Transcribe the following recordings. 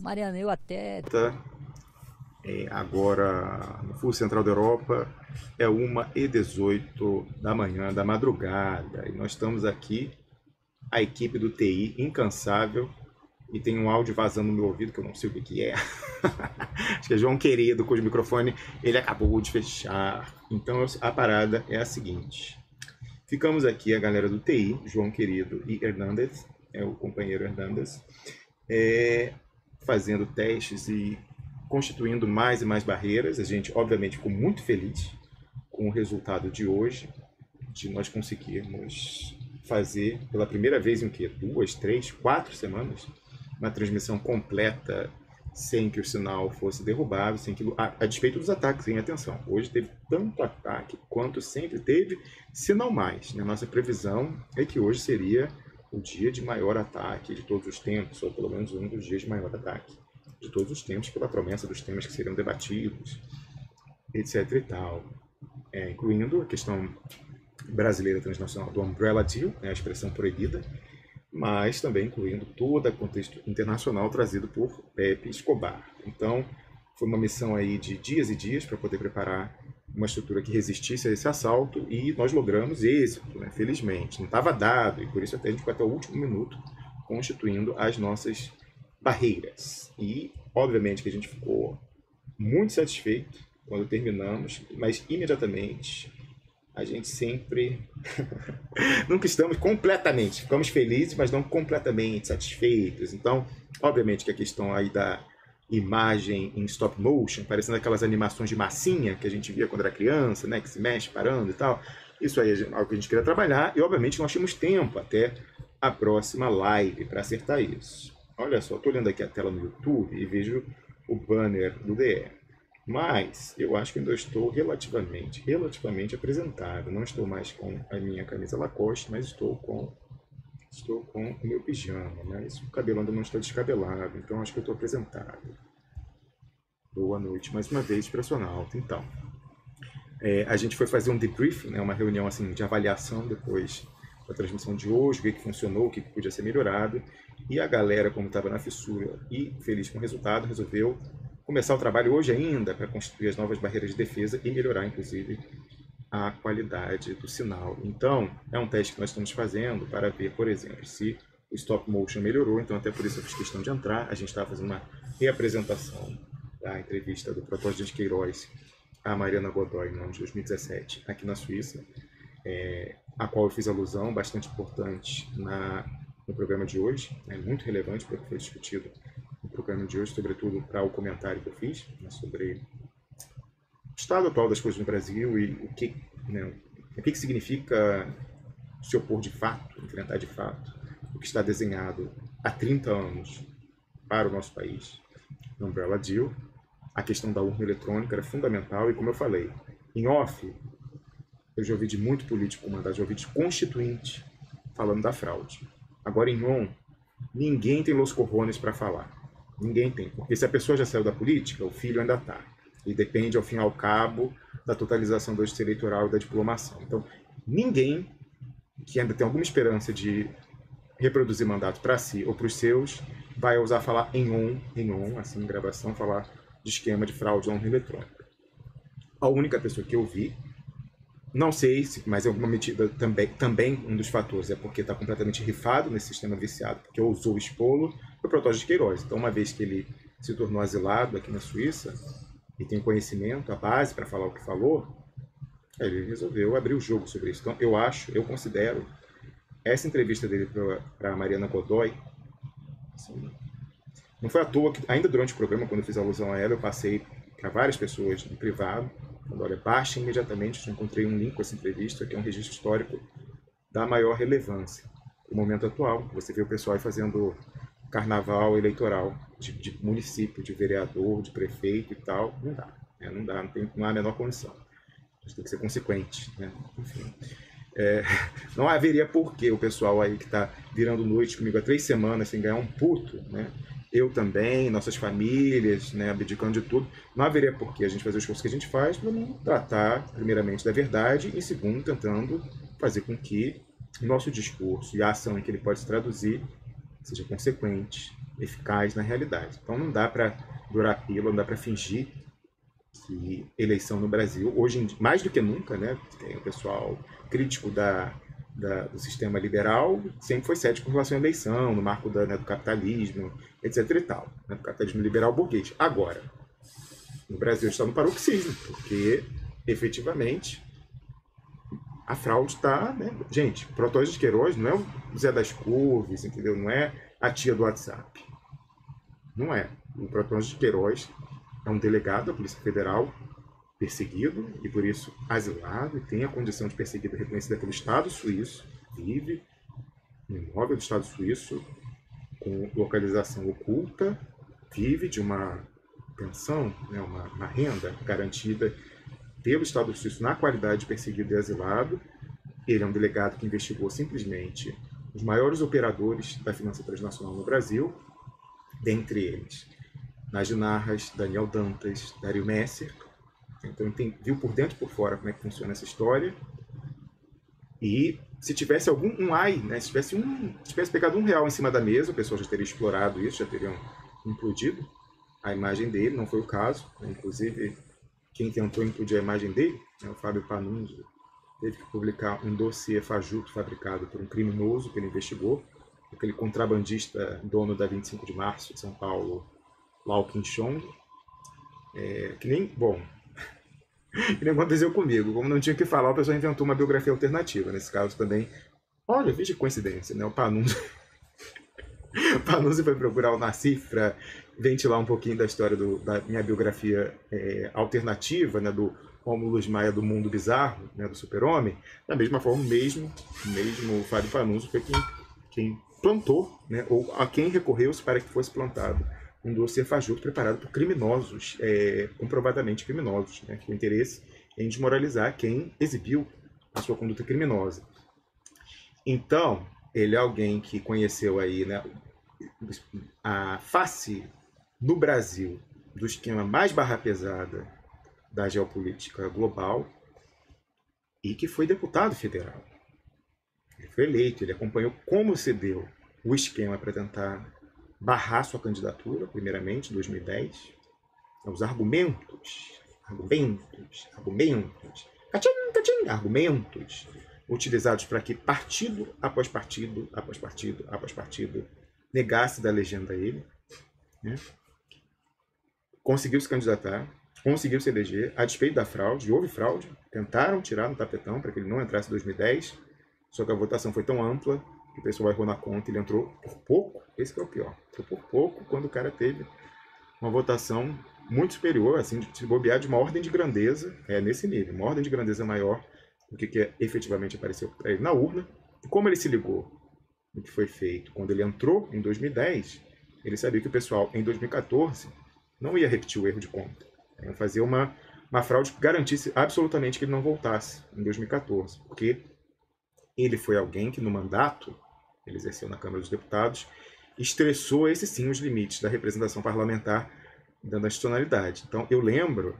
Mariana, eu até. Agora no Fuso Central da Europa é 1h18 da manhã, da madrugada, e nós estamos aqui, a equipe do TI, incansável, e tem um áudio vazando no meu ouvido que eu não sei o que é. Acho que é João Querido, cujo microfone ele acabou de fechar. Então a parada é a seguinte: ficamos aqui a galera do TI, João Querido e Hernandes, é o companheiro Hernandes, fazendo testes e constituindo mais e mais barreiras. A gente, obviamente, ficou muito feliz com o resultado de hoje, de nós conseguirmos fazer pela primeira vez em 2, 3, 4 semanas, uma transmissão completa sem que o sinal fosse derrubado, sem que, a despeito dos ataques, em atenção. Hoje teve tanto ataque quanto sempre teve, se não mais. A nossa previsão é que hoje seria o dia de maior ataque de todos os tempos, ou pelo menos um dos dias de maior ataque de todos os tempos, pela promessa dos temas que seriam debatidos, etc. e tal, incluindo a questão brasileira transnacional do Umbrella Deal, a expressão proibida, mas também incluindo todo o contexto internacional trazido por Pepe Escobar. Então, foi uma missão aí de dias e dias para poder preparar uma estrutura que resistisse a esse assalto, e nós logramos êxito, felizmente. Não estava dado, e por isso até a gente ficou até o último minuto constituindo as nossas barreiras. E, obviamente, que a gente ficou muito satisfeito quando terminamos, mas imediatamente a gente sempre nunca estamos completamente, ficamos felizes, mas não completamente satisfeitos. Então, obviamente que a questão aí da imagem em stop motion, parecendo aquelas animações de massinha que a gente via quando era criança, né, que se mexe parando e tal, isso aí é algo que a gente queria trabalhar, e obviamente nós tínhamos tempo até a próxima live para acertar isso. Olha só, estou olhando aqui a tela no YouTube e vejo o banner do DE. Mas eu acho que ainda estou relativamente apresentado. Não estou mais com a minha camisa Lacoste, mas estou com o meu pijama. Mas o cabelo ainda não está descabelado, então acho que eu estou apresentado. Boa noite mais uma vez, Expressionauta. Então, a gente foi fazer um debriefing, né, uma reunião assim, de avaliação depois da transmissão de hoje, o que funcionou, o que podia ser melhorado. E a galera, como estava na fissura e feliz com o resultado, resolveu começar o trabalho hoje ainda para construir as novas barreiras de defesa e melhorar, inclusive, a qualidade do sinal. Então, é um teste que nós estamos fazendo para ver, por exemplo, se o stop motion melhorou. Então, até por isso eu fiz questão de entrar. A gente estava fazendo uma reapresentação da entrevista do Protásio de Queiroz à Mariana Godoy no ano de 2017, aqui na Suíça, a qual eu fiz alusão, bastante importante no programa de hoje, muito relevante para o que foi discutido no programa de hoje, sobretudo para o comentário que eu fiz, sobre o estado atual das coisas no Brasil e o que significa se opor de fato, enfrentar de fato o que está desenhado há 30 anos para o nosso país, no Umbrella Deal. A questão da urna eletrônica era fundamental e, como eu falei, em off, eu já ouvi de muito político comandado, já ouvi de constituinte falando da fraude. Agora, em on, ninguém tem los cojones para falar. Ninguém tem. Porque se a pessoa já saiu da política, o filho ainda está. E depende, ao fim e ao cabo, da totalização do justiça eleitoral e da diplomação. Então, ninguém que ainda tem alguma esperança de reproduzir mandato para si ou para os seus vai ousar falar em on, assim, em gravação, falar de esquema de fraude na urna eletrônica. A única pessoa que eu vi, não sei se, mas em alguma medida também um dos fatores é porque está completamente rifado nesse sistema viciado, porque ousou expô-lo, foi o Protásio de Queiroz. Então, uma vez que ele se tornou asilado aqui na Suíça e tem conhecimento, a base para falar o que falou, ele resolveu abrir o jogo sobre isso. Então, eu considero essa entrevista dele para a Mariana Godoy, assim, não foi à toa que, ainda durante o programa, quando eu fiz alusão a ela, eu passei para várias pessoas em privado, falando, olha, baixa imediatamente, eu encontrei um link com essa entrevista, que é um registro histórico da maior relevância. No momento atual, você vê o pessoal fazendo carnaval eleitoral de município, de vereador, de prefeito e tal, não dá, não há a menor condição. A gente tem que ser consequente, né? Enfim. Não haveria porquê o pessoal aí que está virando noite comigo há 3 semanas sem ganhar um puto, né? Eu também, nossas famílias, né, abdicando de tudo, não haveria porquê a gente fazer o esforço que a gente faz para não tratar, primeiramente, da verdade e, segundo, tentando fazer com que o nosso discurso e a ação em que ele pode se traduzir seja consequente, eficaz na realidade. Então não dá para dourar a pílula, não dá para fingir que eleição no Brasil, hoje mais do que nunca, né, tem o pessoal crítico do sistema liberal, sempre foi cético com relação à eleição, no marco né, do capitalismo, etc. e tal, né, do capitalismo liberal burguês. Agora, no Brasil está no paroxismo, porque efetivamente a fraude está, né? Gente, Protógenes de Queiroz não é o Zé das Couves, entendeu? Não é a tia do WhatsApp. Não é. O Protógenes de Queiroz é um delegado da Polícia Federal perseguido e por isso asilado e tem a condição de perseguido reconhecida pelo Estado suíço, vive no imóvel do Estado suíço com localização oculta, vive de uma pensão, né, uma renda garantida pelo Estado suíço na qualidade de perseguido e asilado. Ele é um delegado que investigou simplesmente os maiores operadores da finança transnacional no Brasil, dentre eles Nagy Narras, Daniel Dantas, Dario Messer. Então viu por dentro e por fora como é que funciona essa história. E se tivesse né, se tivesse pegado R$1 em cima da mesa, o pessoal já teria explorado isso, já teriam implodido a imagem dele, não foi o caso. Inclusive, quem tentou implodir a imagem dele, né, o Fábio Panunzio, teve que publicar um dossiê fajuto fabricado por um criminoso que ele investigou, aquele contrabandista dono da 25 de março de São Paulo, Lau Quinchong, que nem aconteceu comigo. Como não tinha o que falar, o pessoal inventou uma biografia alternativa. Nesse caso também, olha, veja coincidência, né? O Panunzio foi procurar o Nassif para ventilar um pouquinho da história da minha biografia alternativa, né, do Rômulo Maia do Mundo Bizarro, né, do Super-Homem. Da mesma forma, mesmo o Fábio Panunzio foi quem plantou, né, ou a quem recorreu-se para que fosse plantado um dossiê fajuto preparado por criminosos, comprovadamente criminosos, né, que o interesse é em desmoralizar quem exibiu a sua conduta criminosa. Então, ele é alguém que conheceu aí, né, a face no Brasil do esquema mais barra pesada da geopolítica global e que foi deputado federal. Ele foi eleito, ele acompanhou como se deu o esquema para tentar barrar sua candidatura, primeiramente, em 2010. Os argumentos utilizados para que partido após partido negasse da legenda a ele, né? Conseguiu se candidatar, conseguiu se eleger, a despeito da fraude, houve fraude, tentaram tirar no tapetão para que ele não entrasse em 2010, só que a votação foi tão ampla que o pessoal errou na conta e ele entrou por pouco. Esse que é o pior, entrou por pouco quando o cara teve uma votação muito superior, assim, de se bobear de uma ordem de grandeza, nesse nível, uma ordem de grandeza maior do que efetivamente apareceu para ele na urna. E como ele se ligou no que foi feito quando ele entrou em 2010, ele sabia que o pessoal em 2014 não ia repetir o erro de conta. Ia fazer uma fraude que garantisse absolutamente que ele não voltasse em 2014, porque ele foi alguém que no mandato, ele exerceu na Câmara dos Deputados, estressou, esse sim, os limites da representação parlamentar dando a institucionalidade. Então, eu lembro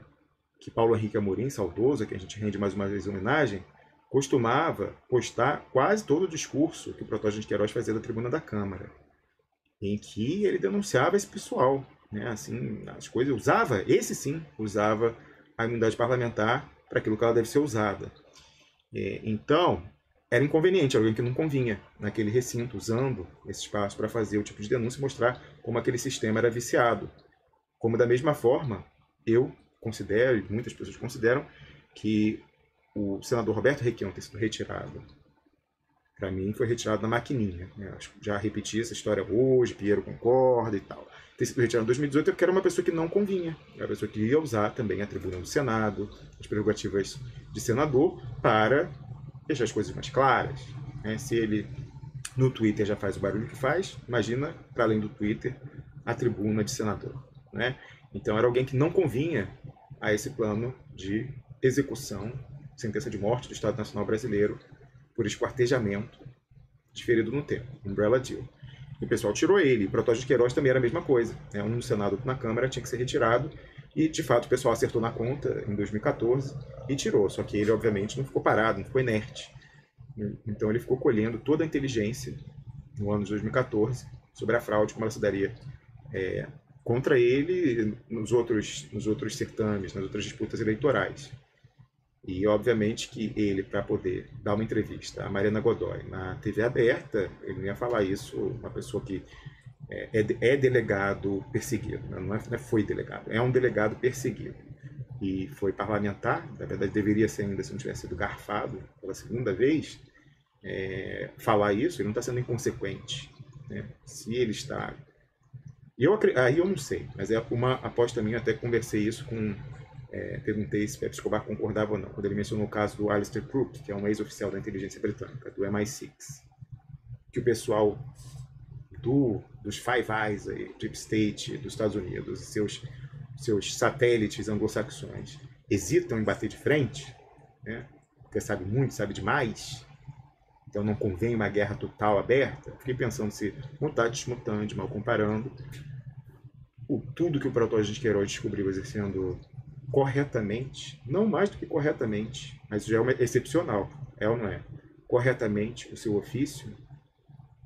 que Paulo Henrique Amorim, saudoso, a quem a gente rende mais uma vez homenagem, costumava postar quase todo o discurso que o Protógenes de Queiroz fazia da tribuna da Câmara, em que ele denunciava esse pessoal, né? Assim, as coisas, usava a imunidade parlamentar para aquilo que ela deve ser usada. Então, era inconveniente, alguém que não convinha naquele recinto, usando esse espaço para fazer o tipo de denúncia e mostrar como aquele sistema era viciado. Como, da mesma forma, eu considero, e muitas pessoas consideram, que o senador Roberto Requião ter sido retirado, para mim, foi retirado na maquininha. Já repeti essa história hoje, Piero concorda e tal. Ter sido retirado em 2018 porque era uma pessoa que não convinha. Era uma pessoa que ia usar também a tribuna do Senado, as prerrogativas de senador, para deixar as coisas mais claras. Se ele, no Twitter, já faz o barulho que faz, imagina, para além do Twitter, a tribuna de senador. Então, era alguém que não convinha a esse plano de execução, sentença de morte do Estado Nacional Brasileiro, por esquartejamento, diferido no tempo, Umbrella Deal. E o pessoal tirou ele. O Protógenes de Queiroz também era a mesma coisa. Um no Senado, outro na Câmara, tinha que ser retirado. E, de fato, o pessoal acertou na conta em 2014 e tirou. Só que ele, obviamente, não ficou parado, não ficou inerte. Então, ele ficou colhendo toda a inteligência, no ano de 2014, sobre a fraude, como ela se daria contra ele nos outros certames, nas outras disputas eleitorais. E, obviamente, que ele, para poder dar uma entrevista a Mariana Godoy na TV aberta, ele não ia falar isso, uma pessoa que é delegado perseguido, não foi delegado, é um delegado perseguido. E foi parlamentar, na verdade deveria ser ainda se não tivesse sido garfado pela segunda vez, falar isso, ele não está sendo inconsequente. Né? Se ele está... Aí eu não sei, mas é uma aposta minha, até conversei isso com... perguntei se Pepe Escobar concordava ou não, quando ele mencionou o caso do Alistair Crook, que é um ex-oficial da inteligência britânica, do MI6, que o pessoal dos Five Eyes, aí, Deep State dos Estados Unidos, e seus satélites anglo-saxões, hesitam em bater de frente, né? Porque sabe muito, sabe demais, então não convém uma guerra total aberta. Fiquei pensando se mutatis mutandis, mal comparando, tudo que o Protógenes de Queiroz descobriu exercendo corretamente, não mais do que corretamente, mas já é excepcional, é ou não é? Corretamente o seu ofício,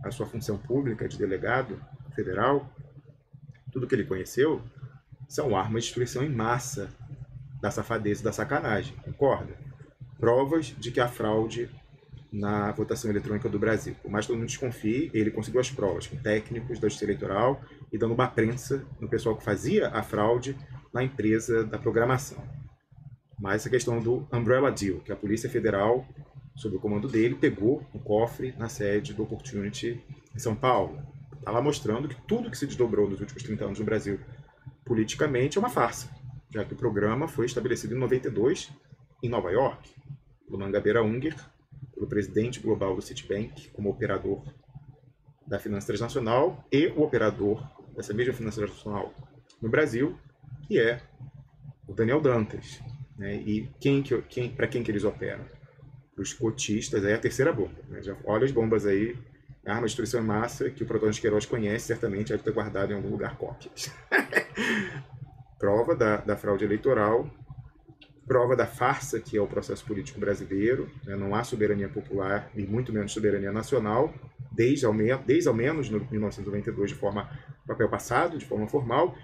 a sua função pública de delegado federal, tudo que ele conheceu são armas de destruição em massa da safadeza e da sacanagem, concorda? Provas de que há fraude na votação eletrônica do Brasil. Por mais que todo mundo desconfie, ele conseguiu as provas com técnicos da Justiça Eleitoral e dando uma prensa no pessoal que fazia a fraude na empresa da programação. Mas essa questão do Umbrella Deal, que a Polícia Federal, sob o comando dele, pegou um cofre na sede do Opportunity em São Paulo. Está lá mostrando que tudo que se desdobrou nos últimos 30 anos no Brasil politicamente é uma farsa, já que o programa foi estabelecido em 92 em Nova York, pelo Mangabeira Unger, pelo presidente global do Citibank, como operador da finança transnacional, e o operador dessa mesma finança transnacional no Brasil, que é o Daniel Dantas. Né? E para quem que eles operam? Para os cotistas, aí é a terceira bomba. Né? Já, olha as bombas aí, a arma de destruição em massa, que o Protógenes de Queiroz conhece, certamente deve ter guardado em algum lugar cópias. Prova da fraude eleitoral, prova da farsa que é o processo político brasileiro. Né? Não há soberania popular e muito menos soberania nacional, desde ao menos no 1992, de forma papel passado, de forma formal.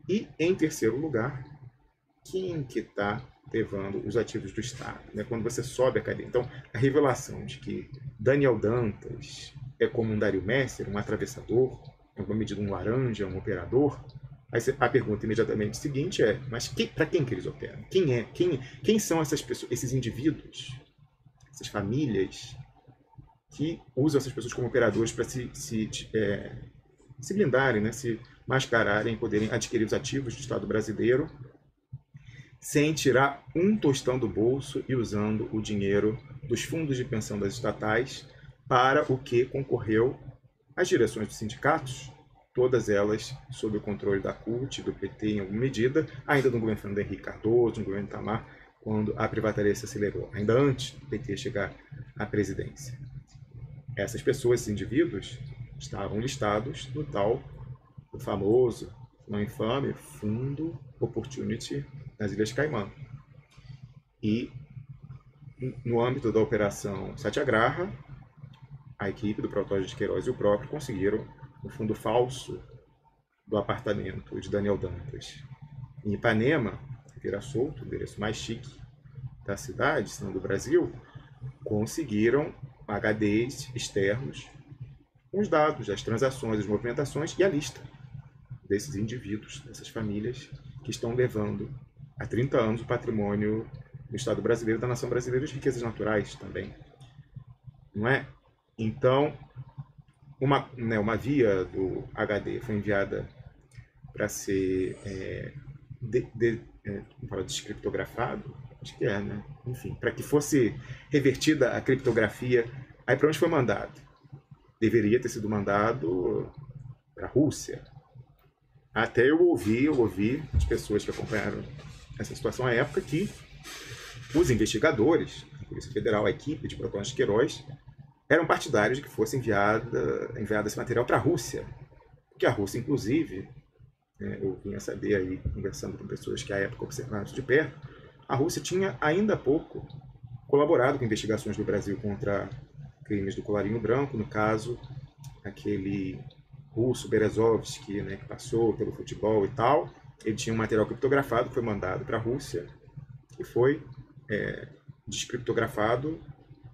E, em terceiro lugar, quem que está levando os ativos do Estado? Né? Quando você sobe a cadeia. Então, a revelação de que Daniel Dantas é como um Dario Messer, um atravessador, em alguma medida um laranja, um operador. Aí a pergunta imediatamente seguinte é, mas para quem que eles operam? Quem são essas pessoas, esses indivíduos, essas famílias que usam essas pessoas como operadores para se blindarem, né? Se mascararem, poderem adquirir os ativos do Estado brasileiro sem tirar um tostão do bolso e usando o dinheiro dos fundos de pensão das estatais para o que concorreu às direções dos sindicatos, todas elas sob o controle da CUT, do PT em alguma medida, ainda no governo Fernando Henrique Cardoso, no governo Itamar, quando a privatização se acelerou, ainda antes do PT chegar à presidência. Essas pessoas, esses indivíduos, estavam listados no do famoso, não infame, Fundo Opportunity nas Ilhas Caimã. E, no âmbito da Operação Satyagraha, a equipe do Protógenes de Queiroz e o próprio conseguiram um fundo falso do apartamento de Daniel Dantas em Ipanema, Feira Solto, o endereço mais chique da cidade, se não do Brasil, conseguiram HDs externos com os dados, as transações, as movimentações e a lista desses indivíduos, dessas famílias que estão levando há 30 anos o patrimônio do Estado brasileiro, da nação brasileira, as riquezas naturais também. Não é? Então, uma via do HD foi enviada para ser descriptografado, acho que né? Enfim, para que fosse revertida a criptografia. Aí para onde foi mandado? Deveria ter sido mandado para a Rússia. Até eu ouvi as pessoas que acompanharam essa situação à época que os investigadores, a Polícia Federal, a equipe de Protógenes de Queiroz, eram partidários de que fosse enviado esse material para a Rússia. Porque a Rússia, inclusive, eu vinha saber aí, conversando com pessoas que à época observaram isso de perto, a Rússia tinha ainda há pouco colaborado com investigações do Brasil contra crimes do colarinho branco, no caso, aquele russo, Berezovsky, né, que passou pelo futebol e tal, ele tinha um material criptografado que foi mandado para a Rússia e foi descriptografado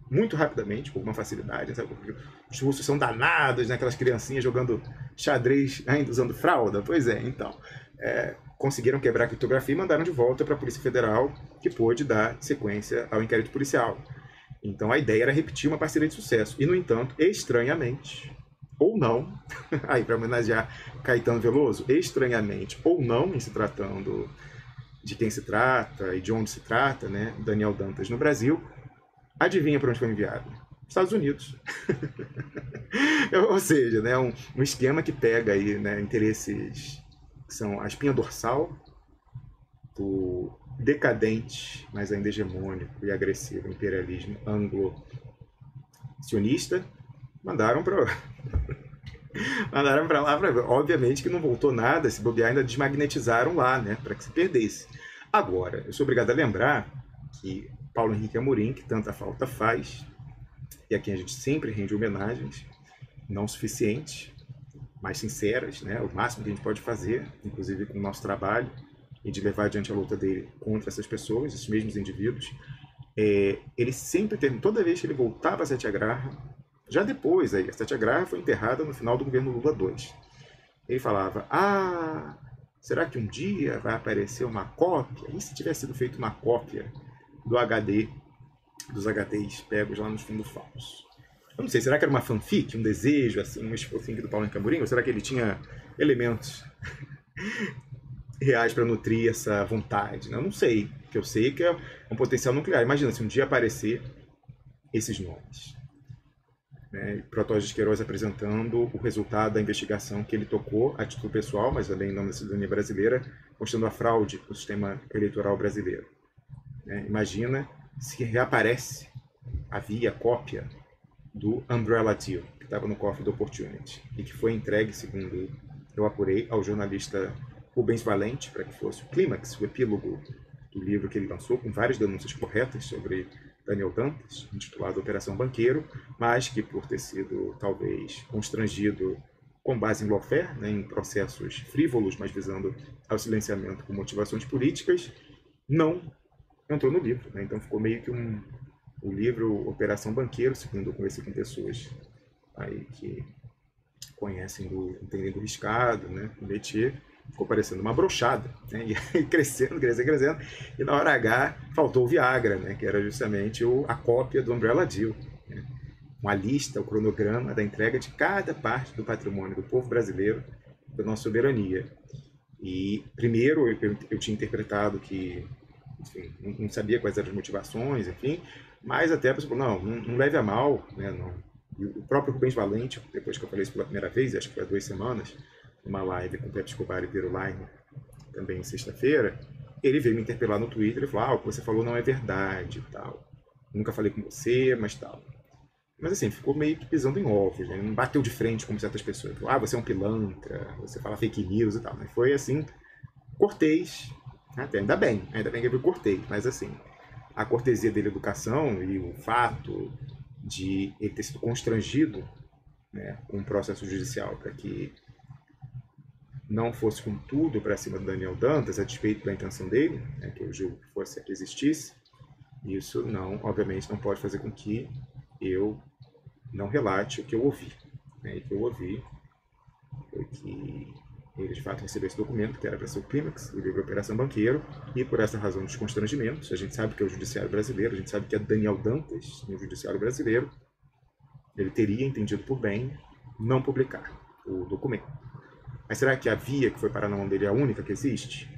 muito rapidamente, com uma facilidade, sabe? Porque os russos são danados, né? Aquelas criancinhas jogando xadrez ainda usando fralda. Pois é, então. Conseguiram quebrar a criptografia e mandaram de volta para a Polícia Federal, que pôde dar sequência ao inquérito policial. Então a ideia era repetir uma parceria de sucesso. E, no entanto, estranhamente, ou não, aí para homenagear Caetano Veloso, estranhamente ou não, em se tratando de quem se trata e de onde se trata, né? Daniel Dantas no Brasil, adivinha para onde foi enviado? Estados Unidos. Ou seja, né, um esquema que pega aí, né, interesses que são a espinha dorsal do decadente, mas ainda hegemônico e agressivo imperialismo anglo-sionista, mandaram para lá. Obviamente que não voltou nada, se bobear ainda desmagnetizaram lá, né, para que se perdesse. Agora, eu sou obrigado a lembrar que Paulo Henrique Amorim, que tanta falta faz, e a quem a gente sempre rende homenagens, não suficientes, mas sinceras, né? O máximo que a gente pode fazer, inclusive com o nosso trabalho, e de levar adiante a luta dele contra essas pessoas, esses mesmos indivíduos. Ele sempre teve, toda vez que ele voltava a Satyagraha, já depois, a Satyagraha foi enterrada no final do governo Lula II. Ele falava, será que um dia vai aparecer uma cópia? E se tivesse sido feita uma cópia do HD, dos HDs pegos lá no fundo falso? Eu não sei, será que era uma fanfic, um desejo, assim, um esforço do Paulo Henrique Amorim? Ou será que ele tinha elementos reais para nutrir essa vontade? Eu não sei, porque eu sei que é um potencial nuclear. Imagina se um dia aparecer esses nomes. Né? Protógenes Queiroz apresentando o resultado da investigação que ele tocou a título pessoal, mas também em nome da cidadania brasileira, mostrando a fraude no sistema eleitoral brasileiro. Né? Imagina se reaparece a via cópia do Umbrella Deal, que estava no cofre do Opportunity, e que foi entregue, segundo eu apurei, ao jornalista Rubens Valente, para que fosse o clímax, o epílogo do livro que ele lançou, com várias denúncias corretas sobre Daniel Dantas, intitulado Operação Banqueiro, mas que, por ter sido, talvez, constrangido com base em lawfare, né, em processos frívolos, mas visando ao silenciamento por motivações políticas, não entrou no livro. Né? Então ficou meio que o livro Operação Banqueiro, segundo eu conversei com pessoas aí que conhecem entendem do riscado, né, o métier, ficou parecendo uma brochada, né, e crescendo, e na hora H faltou o Viagra, né, que era justamente a cópia do Umbrella Deal, né, uma lista, o cronograma da entrega de cada parte do patrimônio do povo brasileiro, da nossa soberania. E primeiro eu tinha interpretado que, enfim, não sabia quais eram as motivações, enfim, mas até a pessoa falou, não leve a mal, né, não. E o próprio Rubens Valente, depois que eu falei isso pela primeira vez, acho que foi há 2 semanas, numa live com o Pepe Escobar e Piero Line, também sexta-feira, ele veio me interpelar no Twitter e falou, o que você falou não é verdade e tal. Nunca falei com você, mas tal. Mas assim, ficou meio que pisando em ovos, né? Não bateu de frente como certas pessoas. Falou, você é um pilantra, você fala fake news e tal. Mas foi assim, cortês, até ainda bem que ele foi cortês, mas assim, a cortesia dele, educação e o fato de ele ter sido constrangido, né, com o processo judicial para que não fosse com tudo para cima do Daniel Dantas, a despeito da intenção dele, né, que eu julgo que fosse que existisse, isso não, obviamente, não pode fazer com que eu não relate o que eu ouvi. Né, e o que eu ouvi foi que ele de fato recebeu esse documento, que era para ser o clímax do livro Operação Banqueiro, e por essa razão dos constrangimentos, a gente sabe que é o judiciário brasileiro, a gente sabe que é Daniel Dantas no judiciário brasileiro, ele teria entendido por bem não publicar o documento. Mas será que a via que foi parar na mão dele é a única que existe?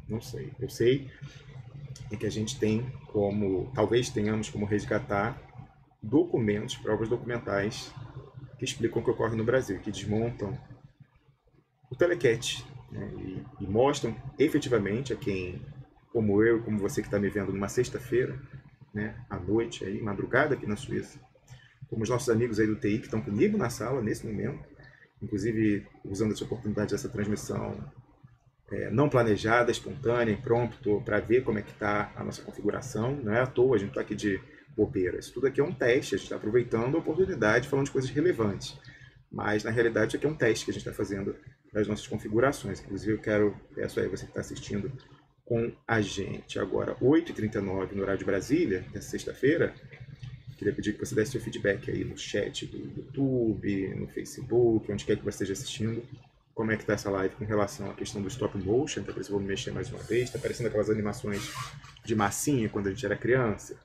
Não sei. Eu sei que a gente tem talvez tenhamos como resgatar documentos, provas documentais que explicam o que ocorre no Brasil, que desmontam o telequete, né, e mostram efetivamente a quem, como eu, como você que está me vendo numa sexta-feira, né, à noite, aí, madrugada aqui na Suíça, como os nossos amigos aí do TI que estão comigo na sala nesse momento, inclusive usando essa oportunidade dessa transmissão não planejada, espontânea, impromptu, para ver como é que está a nossa configuração. Não é à toa, a gente está aqui de bobeira. Isso tudo aqui é um teste, a gente está aproveitando a oportunidade, falando de coisas relevantes. Mas, na realidade, isso aqui é um teste que a gente está fazendo das nossas configurações. Inclusive, peço aí você que está assistindo com a gente agora, 8h39 no horário de Brasília, nessa sexta-feira. Queria pedir que você desse seu feedback aí no chat do YouTube, no Facebook, onde quer que você esteja assistindo. Como é que está essa live com relação à questão do stop motion? Então, por isso eu vou mexer mais uma vez. Está parecendo aquelas animações de massinha quando a gente era criança.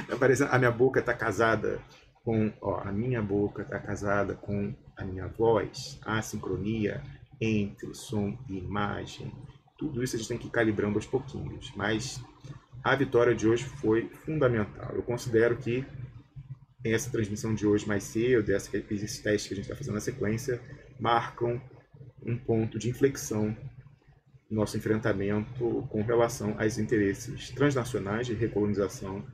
Tá parecendo, a minha boca está casada com... a minha boca está casada com a minha voz. A sincronia entre som e imagem. Tudo isso a gente tem que ir calibrando aos pouquinhos. Mas a vitória de hoje foi fundamental. Eu considero que essa transmissão de hoje mais cedo, esses testes que a gente está fazendo na sequência, marcam um ponto de inflexão no nosso enfrentamento com relação aos interesses transnacionais de recolonização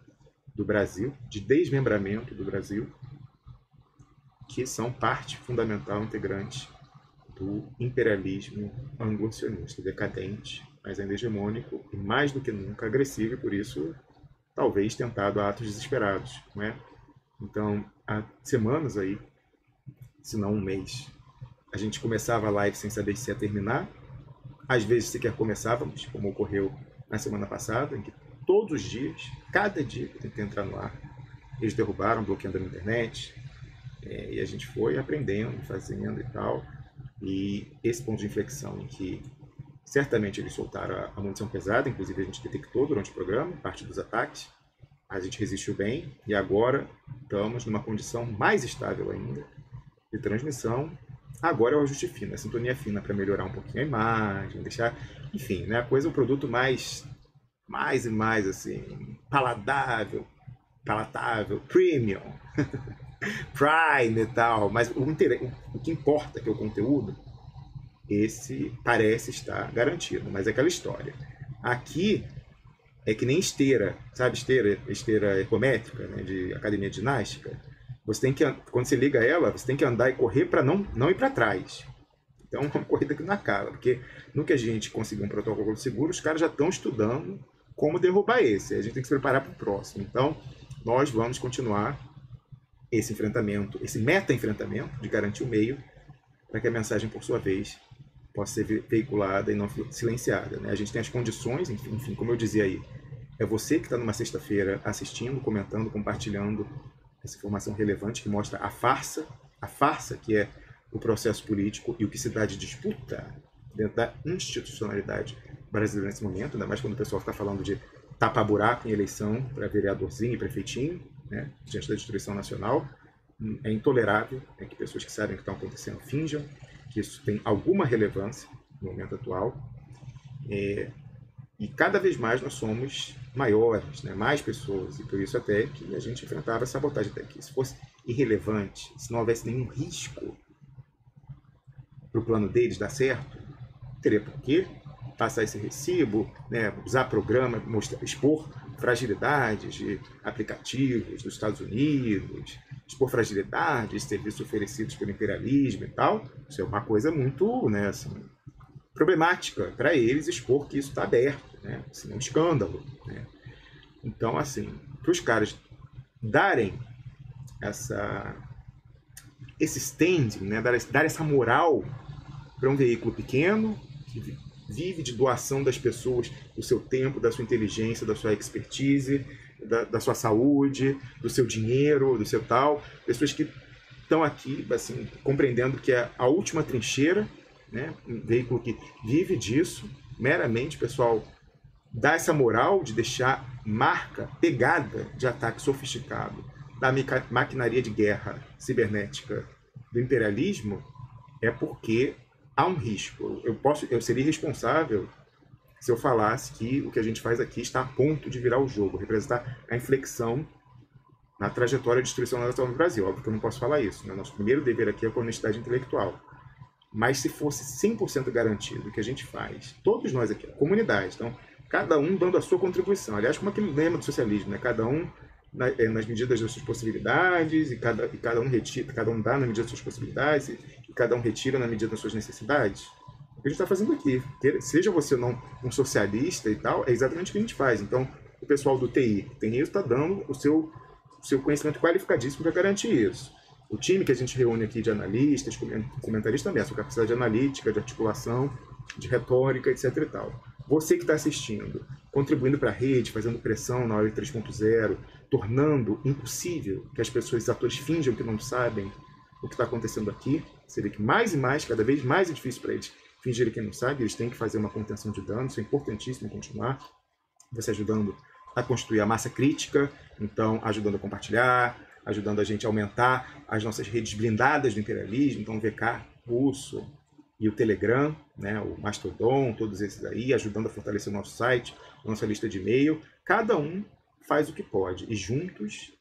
do Brasil, de desmembramento do Brasil, que são parte fundamental, integrante do imperialismo anglo-sionista, decadente, mas ainda hegemônico e mais do que nunca agressivo, e por isso talvez tentado a atos desesperados, não é? Então, há semanas aí, se não um mês, a gente começava a live sem saber se ia terminar. Às vezes sequer começávamos, como ocorreu na semana passada, em que todos os dias, cada dia que eu tentei entrar no ar, eles derrubaram, bloqueando a minha internet, e a gente foi aprendendo, fazendo e tal. E esse ponto de inflexão em que certamente eles soltaram a munição pesada, inclusive a gente detectou durante o programa, parte dos ataques, a gente resistiu bem e agora estamos numa condição mais estável ainda de transmissão. Agora é o ajuste fino, a sintonia fina para melhorar um pouquinho a imagem, deixar, enfim, né, a coisa, o produto mais e mais assim, palatável, premium, prime e tal. Mas o que importa é que o conteúdo, esse parece estar garantido, mas é aquela história. Aqui é que nem esteira, sabe, esteira ergométrica, né, de academia de ginástica. Você tem que, quando você liga ela, você tem que andar e correr para não ir para trás. Então é uma corrida que não acaba, porque no que a gente conseguir um protocolo seguro, os caras já estão estudando como derrubar esse. A gente tem que se preparar para o próximo. Então nós vamos continuar esse enfrentamento, esse meta-enfrentamento de garantir o meio, para que a mensagem, por sua vez, possa ser veiculada e não silenciada, né? A gente tem as condições, enfim, como eu dizia aí, é você que está numa sexta-feira assistindo, comentando, compartilhando essa informação relevante que mostra a farsa que é o processo político e o que se dá de disputa dentro da institucionalidade brasileira nesse momento, ainda mais quando o pessoal fica falando de tapa-buraco em eleição para vereadorzinho e prefeitinho, né, diante da destruição nacional. É intolerável que pessoas que sabem o que está acontecendo finjam que isso tem alguma relevância no momento atual. E cada vez mais nós somos maiores, né, mais pessoas, e por isso até que a gente enfrentava a sabotagem até aqui. Se fosse irrelevante, se não houvesse nenhum risco para o plano deles dar certo, teria por que passar esse recibo, né, usar programa, expor fragilidades de aplicativos dos Estados Unidos, expor fragilidades de serviços oferecidos pelo imperialismo e tal. Isso é uma coisa muito, né, assim, problemática para eles expor que isso está aberto, né, assim, é um escândalo, né? Então, assim, para os caras darem esse standing, né, dar essa moral para um veículo pequeno que vive de doação das pessoas, do seu tempo, da sua inteligência, da sua expertise, da sua saúde, do seu dinheiro, do seu tal. Pessoas que estão aqui, assim, compreendendo que é a última trincheira, né? Um veículo que vive disso, meramente, pessoal, dá essa moral de deixar marca, pegada de ataque sofisticado da maquinaria de guerra cibernética do imperialismo, é porque há um risco. Eu seria irresponsável se eu falasse que o que a gente faz aqui está a ponto de virar o jogo, representar a inflexão na trajetória de destruição nacional do Brasil. Óbvio que eu não posso falar isso, né? Nosso primeiro dever aqui é a honestidade intelectual. Mas se fosse 100% garantido o que a gente faz, todos nós aqui, a comunidade, então, cada um dando a sua contribuição. Aliás, como aquele lema do socialismo, né? Cada um nas medidas das suas possibilidades, e cada um retira, cada um dá na medida das suas possibilidades, e cada um retira na medida das suas necessidades. O que a gente está fazendo aqui, seja você não um socialista e tal, é exatamente o que a gente faz. Então, o pessoal do TI está dando o seu conhecimento qualificadíssimo para garantir isso. O time que a gente reúne aqui de analistas, comentaristas também, a sua capacidade analítica, de articulação, de retórica, etc e tal. Você que está assistindo, contribuindo para a rede, fazendo pressão na hora 3.0, tornando impossível que as pessoas, os atores, finjam que não sabem o que está acontecendo aqui. Você vê que mais e mais, cada vez mais é difícil para eles fingirem que não sabem, eles têm que fazer uma contenção de danos, isso é importantíssimo continuar. Você ajudando a construir a massa crítica, então ajudando a compartilhar, ajudando a gente a aumentar as nossas redes blindadas do imperialismo, então o VK russo e o Telegram, né, o Mastodon, todos esses aí, ajudando a fortalecer o nosso site, nossa lista de e-mail. Cada um faz o que pode e juntos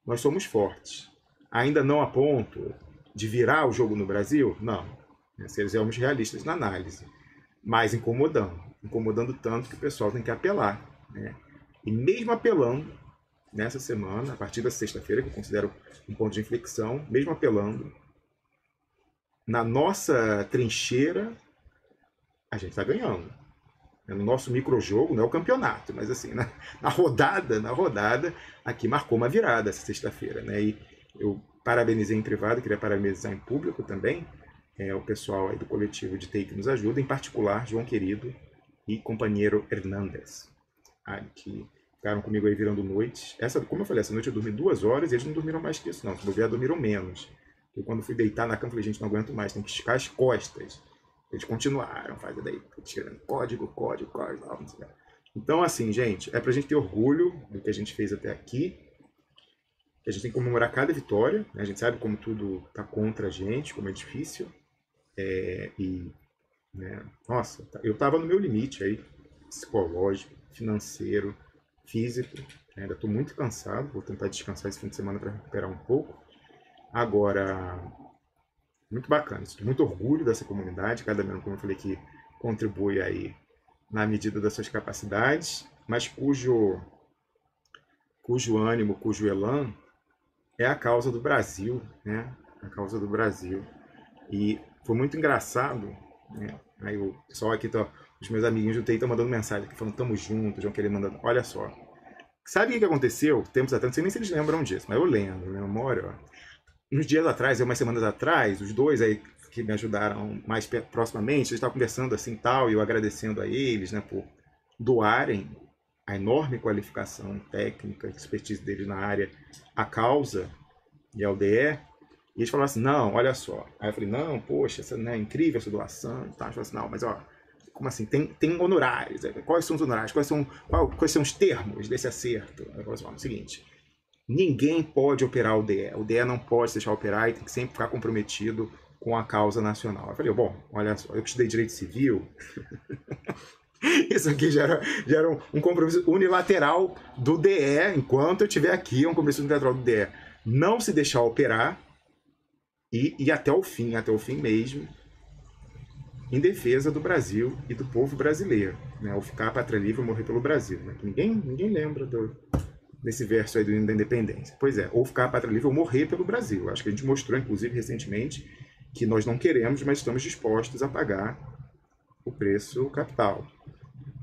nós somos fortes. Ainda não a ponto de virar o jogo no Brasil? Não. Sejamos realistas na análise. Mas incomodando tanto que o pessoal tem que apelar, né? E mesmo apelando, nessa semana, a partir da sexta-feira, que eu considero um ponto de inflexão, mesmo apelando, na nossa trincheira, a gente está ganhando. No nosso microjogo, não é o campeonato, mas assim, na rodada, aqui marcou uma virada essa sexta-feira, né? E eu parabenizei em privado, queria parabenizar em público também, o pessoal aí do coletivo de TI que nos ajuda, em particular João Querido e companheiro Hernandes, que ficaram comigo aí virando noite. Como eu falei, essa noite eu dormi 2 horas e eles não dormiram mais que isso, não. Se bobear, dormiram menos. E quando fui deitar na cama, falei, gente, não aguento mais, tem que esticar as costas. Eles continuaram fazendo daí, tirando código. Então, assim, gente, é pra gente ter orgulho do que a gente fez até aqui. A gente tem que comemorar cada vitória, né? A gente sabe como tudo tá contra a gente, como é difícil. Né, nossa, eu tava no meu limite aí, psicológico, financeiro, físico. Ainda estou muito cansado, vou tentar descansar esse fim de semana para recuperar um pouco. Agora, muito bacana, estou muito orgulho dessa comunidade, cada membro, como eu falei, que contribui aí na medida das suas capacidades, mas cujo ânimo, cujo elan é a causa do Brasil, né? A causa do Brasil. E foi muito engraçado, né? Aí o pessoal aqui, os meus amiguinhos do TI estão mandando mensagem aqui, falando, tamo junto, João querendo mandando, olha só. Sabe o que aconteceu? Tempos atrás, não sei nem se eles lembram disso, mas eu lembro, minha memória, ó. Uns dias atrás, umas semanas atrás, os dois aí que me ajudaram mais proximamente, eles estavam conversando assim tal, e eu agradecendo a eles, né, por doarem a enorme qualificação técnica, expertise deles na área, a causa e ao DE. E eles falaram assim, não, olha só. Aí eu falei, não, poxa, essa, né, incrível essa doação. Tá? Eles falaram assim, não, mas ó, como assim? Tem honorários. Quais são os honorários? Quais são os termos desse acerto? Aí eu falei assim, ó, é o seguinte, ninguém pode operar o DE. O DE não pode se deixar operar e tem que sempre ficar comprometido com a causa nacional. Eu falei, bom, olha só, eu que estudei direito civil, isso aqui já era um compromisso unilateral do DE, enquanto eu estiver aqui, é um compromisso unilateral do DE. Não se deixar operar e até o fim mesmo, em defesa do Brasil e do povo brasileiro, né? Ou ficar a pátria livre ou morrer pelo Brasil, né? Ninguém lembra desse verso aí da independência. Pois é, ou ficar a pátria livre ou morrer pelo Brasil. Acho que a gente mostrou, inclusive, recentemente, que nós não queremos, mas estamos dispostos a pagar o preço capital.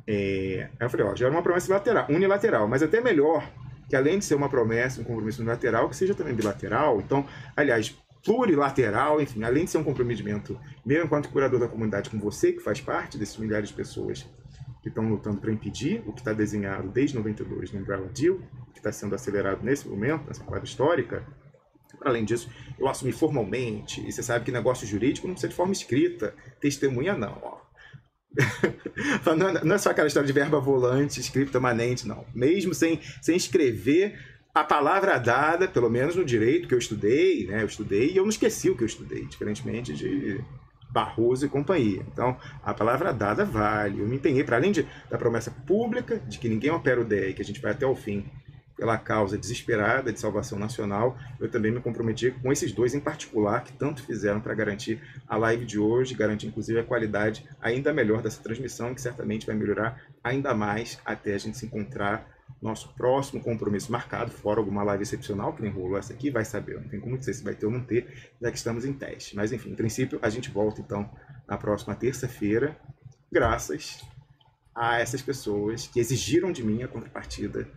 Aí eu falei, ó, já era uma promessa unilateral, mas até melhor que, além de ser uma promessa, um compromisso unilateral, que seja também bilateral. Então, aliás, plurilateral, enfim, além de ser um comprometimento, mesmo enquanto curador da comunidade, com você, que faz parte desses milhares de pessoas que estão lutando para impedir o que está desenhado desde 92 no Umbrella Deal, que está sendo acelerado nesse momento, nessa quadra histórica. Além disso, eu assumi formalmente, e você sabe que negócio jurídico não precisa de forma escrita, testemunha não, ó. Não é só aquela história de verba volante, escrito permanente, não. Mesmo sem escrever, a palavra dada, pelo menos no direito que eu estudei, né? Eu estudei e eu não esqueci o que eu estudei, diferentemente de Barroso e companhia. Então, a palavra dada vale. Eu me empenhei, para além da promessa pública de que ninguém opera o DE, que a gente vai até o fim pela causa desesperada de salvação nacional, eu também me comprometi com esses dois em particular, que tanto fizeram para garantir a live de hoje, garantir inclusive a qualidade ainda melhor dessa transmissão, que certamente vai melhorar ainda mais até a gente se encontrar nosso próximo compromisso marcado, fora alguma live excepcional, que nem rolou essa aqui, vai saber, não tem como dizer se vai ter ou não ter, já que estamos em teste. Mas enfim, em princípio, a gente volta então na próxima terça-feira, graças a essas pessoas que exigiram de mim a contrapartida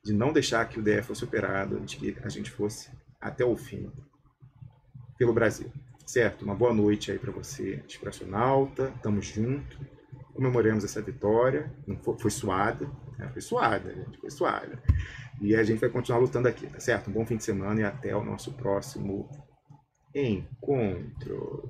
de não deixar que o DE fosse operado, de que a gente fosse até o fim. pelo Brasil, certo? Uma boa noite aí para você, expressionauta, tamo junto, comemoremos essa vitória, não foi suada, né? Foi suada, gente, foi suada. E a gente vai continuar lutando aqui, tá certo? Um bom fim de semana e até o nosso próximo encontro.